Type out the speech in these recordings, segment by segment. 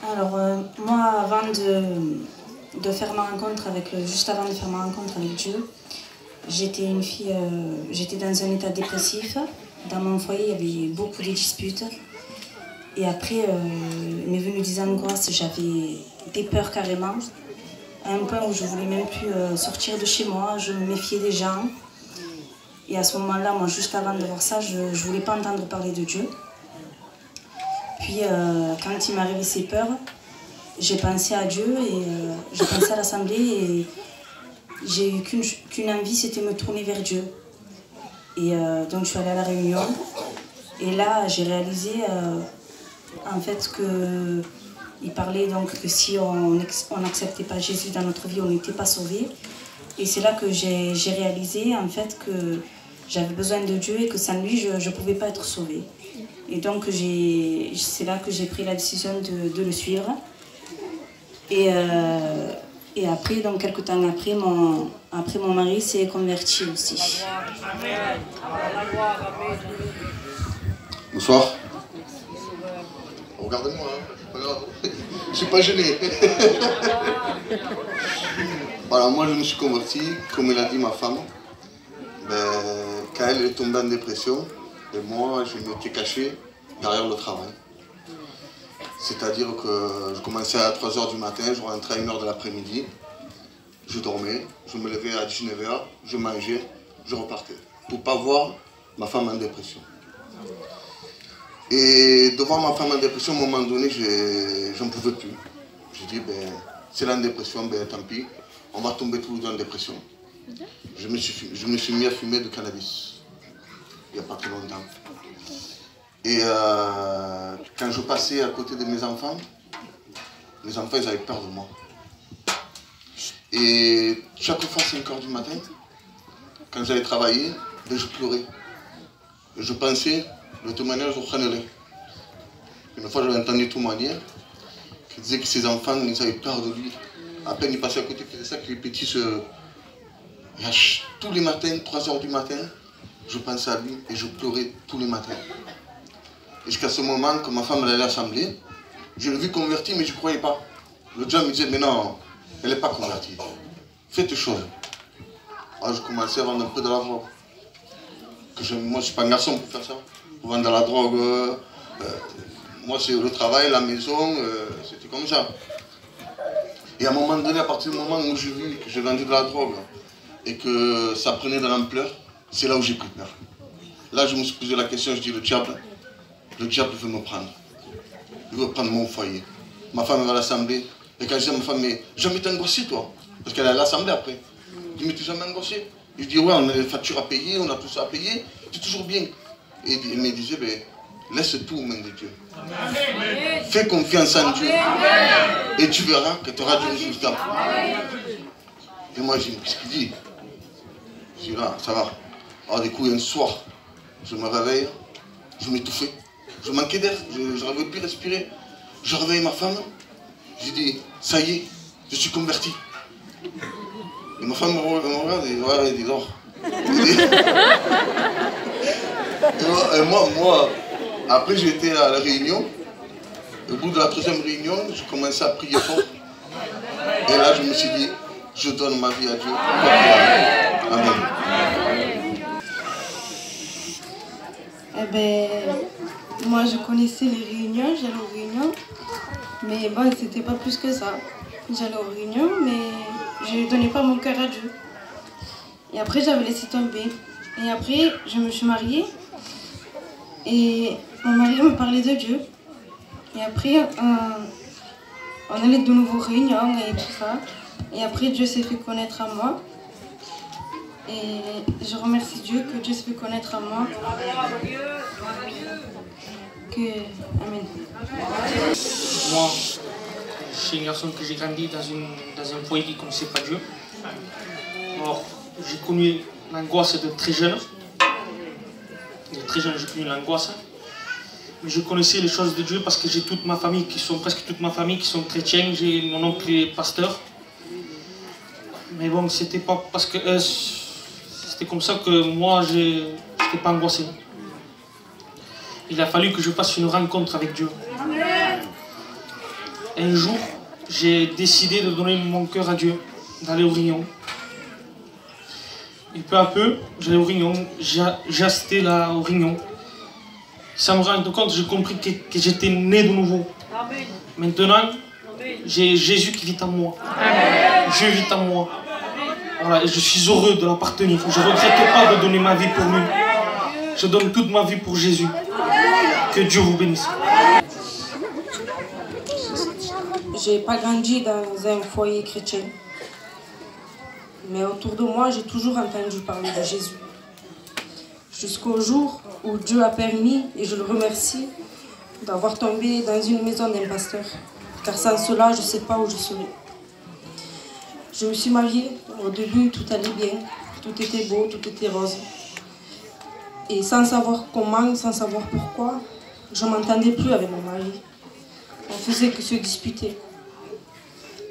Alors, moi, faire ma rencontre juste avant de faire ma rencontre avec Dieu, j'étais une fille, j'étais dans un état dépressif. Dans mon foyer, il y avait beaucoup de disputes. Et après, m'est venu des angoisses, j'avais des peurs carrément, à un point où je ne voulais même plus sortir de chez moi, je me méfiais des gens. Et à ce moment-là, moi, juste avant de voir ça, je ne voulais pas entendre parler de Dieu. Puis, quand il m'est arrivé ces peurs, j'ai pensé à Dieu et j'ai pensé à l'Assemblée et j'ai eu qu'une envie, c'était me tourner vers Dieu. Et donc, je suis allée à la réunion. Et là, j'ai réalisé en fait qu'il parlait donc que si on n'acceptait pas Jésus dans notre vie, on n'était pas sauvé. Et c'est là que j'ai réalisé en fait que j'avais besoin de Dieu et que sans lui, je ne pouvais pas être sauvée. Et donc, c'est là que j'ai pris la décision de le suivre. Et après, donc quelques temps après, mon mari s'est converti aussi. Bonsoir. Regardez-moi, hein. C'est pas grave. Je suis pas gêné. Voilà, moi je me suis converti, comme elle a dit ma femme. Quand elle est tombée en dépression, et moi je m'étais caché derrière le travail. C'est-à-dire que je commençais à 3 h du matin, je rentrais à 1 h de l'après-midi, je dormais, je me levais à 19 h, je mangeais, je repartais. Pour ne pas voir ma femme en dépression. Et devant ma femme en dépression, à un moment donné, je n'en pouvais plus. J'ai dit, c'est la dépression, tant pis, on va tomber tous les deux en dépression. Je me suis mis à fumer du cannabis, il n'y a pas très longtemps. Et quand je passais à côté de mes enfants, ils avaient peur de moi. Et chaque fois, à 5 h du matin, quand j'allais travailler, je pleurais. Et je pensais, de toute manière, je prendrais. Une fois, j'avais entendu tout manière, qui disait que ses enfants, ils avaient peur de lui. À peine il passait à côté, il faisait ça, que les petits se... Tous les matins, 3 h du matin, je pensais à lui et je pleurais tous les matins. Et jusqu'à ce moment, quand ma femme allait à l'Assemblée, je l'ai vu convertie, mais je ne croyais pas. Le diable me disait, mais non, elle n'est pas convertie. Fais tes choses. Alors je commençais à vendre un peu de la drogue. Moi, je ne suis pas un garçon pour faire ça. Pour vendre de la drogue, moi c'est le travail, la maison, c'était comme ça. Et à un moment donné, à partir du moment où j'ai vu que j'ai vendu de la drogue et que ça prenait de l'ampleur, c'est là où j'ai pris peur. Là, je me suis posé la question, je dis, le diable veut me prendre. Il veut prendre mon foyer. Ma femme va à l'Assemblée. Et quand je dis à ma femme, mais jamais t'es angoissé, toi. Parce qu'elle est à l'Assemblée après. Je dis, mais t'es jamais angoissé? Je dis, ouais, on a les factures à payer, on a tout ça à payer, c'est toujours bien. Et il me disait, laisse tout aux mains de Dieu. Amen. Fais confiance en Dieu. Amen. Et tu verras que tu auras du résultat. Et moi, je dis, qu'est-ce qu'il dit? Je dis, là, ça va. Alors, du coup, un soir, je me réveille, je m'étouffais. Je manquais d'air, je n'arrivais plus à respirer. Je réveille ma femme, j'ai dit, ça y est, je suis converti. Et ma femme me regarde et voilà, elle dit, dors. Et moi, après j'étais à la réunion. Au bout de la 3e réunion, j'ai commencé à prier fort. Et là, je me suis dit, je donne ma vie à Dieu. Amen. Moi, je connaissais les réunions, j'allais aux réunions. Mais bon, c'était pas plus que ça. J'allais aux réunions, mais je ne donnais pas mon cœur à Dieu. Et après, j'avais laissé tomber. Et après, je me suis mariée. Et mon mari me parlait de Dieu. Et après, on allait de nouveau aux réunions et tout ça. Et après, Dieu s'est fait connaître à moi. Et je remercie Dieu que Dieu s'est fait connaître à moi. Amen. Moi, je suis un garçon que j'ai grandi dans un foyer qui ne connaissait pas Dieu. Alors, j'ai connu l'angoisse de très jeune. De très jeune, j'ai connu l'angoisse. Mais je connaissais les choses de Dieu parce que j'ai presque toute ma famille qui sont chrétiens. J'ai mon oncle qui est pasteur. Mais bon, c'était pas parce que c'était comme ça que moi, je n'étais pas angoissé. Il a fallu que je fasse une rencontre avec Dieu. un jour, j'ai décidé de donner mon cœur à Dieu, d'aller aux réunions. Et peu à peu, j'allais aux réunions, j'assistais là aux réunions. Ça me rend compte, j'ai compris que j'étais né de nouveau. Amen. Maintenant, j'ai Jésus qui vit en moi. Amen. Dieu vit en moi. Voilà, et je suis heureux de l'appartenir. Je ne regrette pas de donner ma vie pour lui. Je donne toute ma vie pour Jésus. Que Dieu vous bénisse. J'ai pas grandi dans un foyer chrétien. Mais autour de moi, j'ai toujours entendu parler de Jésus. Jusqu'au jour où Dieu a permis, et je le remercie, d'avoir tombé dans une maison d'un pasteur. Car sans cela, je ne sais pas où je serais. Je me suis mariée. Au début, tout allait bien. Tout était beau, tout était rose. Et sans savoir comment, sans savoir pourquoi, je ne m'entendais plus avec mon mari. On faisait que se disputer.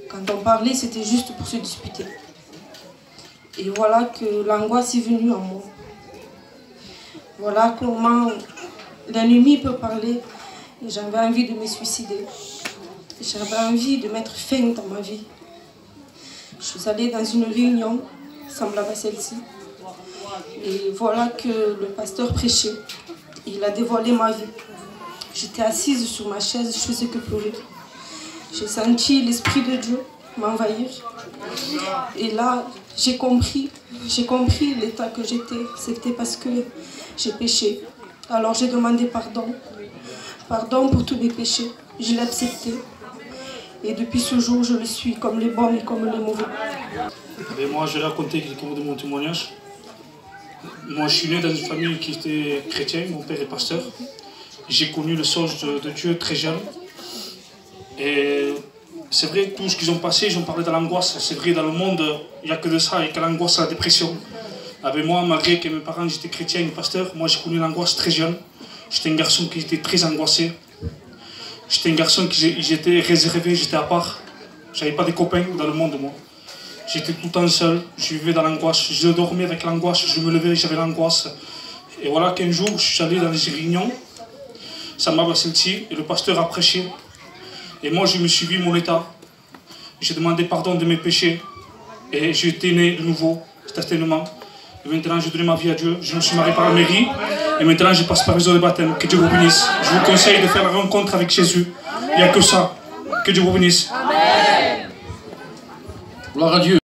Quand on parlait, c'était juste pour se disputer. Et voilà que l'angoisse est venue en moi. Voilà comment l'ennemi peut parler. Et j'avais envie de me suicider. J'avais envie de mettre fin dans ma vie. Je suis allée dans une réunion semblable à celle-ci. Et voilà que le pasteur prêchait. Il a dévoilé ma vie. J'étais assise sur ma chaise, je faisais que pleurer. J'ai senti l'Esprit de Dieu m'envahir. Et là, j'ai compris l'état que j'étais. C'était parce que j'ai péché. Alors j'ai demandé pardon. Pardon pour tous mes péchés. Je l'ai accepté. Et depuis ce jour, je le suis comme les bons et comme les mauvais. Et moi, je vais raconter quelques mots de mon témoignage. Moi, je suis né dans une famille qui était chrétienne. Mon père est pasteur. J'ai connu le songe de Dieu très jeune. Et c'est vrai, tout ce qu'ils ont passé, ils ont parlé de l'angoisse. C'est vrai, dans le monde, il n'y a que de ça, il n'y a que l'angoisse et la dépression. Avec moi, malgré que mes parents étaient chrétiens et pasteurs, moi j'ai connu l'angoisse très jeune. J'étais un garçon qui était très angoissé. J'étais un garçon qui j'étais réservé, j'étais à part. J'avais pas de copains dans le monde, moi. J'étais tout le temps seul, je vivais dans l'angoisse. Je dormais avec l'angoisse, je me levais, j'avais l'angoisse. Et voilà qu'un jour, je suis allé dans les réunions. Ça m'a senti et le pasteur a prêché. Et moi, je me suis vu mon état. J'ai demandé pardon de mes péchés. Et j'ai été né de nouveau, certainement. Et maintenant, je donne ma vie à Dieu. Je me suis marié par la mairie. Et maintenant, je passe par les eaux de baptême. Que Dieu vous bénisse. Je vous conseille de faire la rencontre avec Jésus. Il n'y a que ça. Que Dieu vous bénisse. Amen. Gloire à Dieu.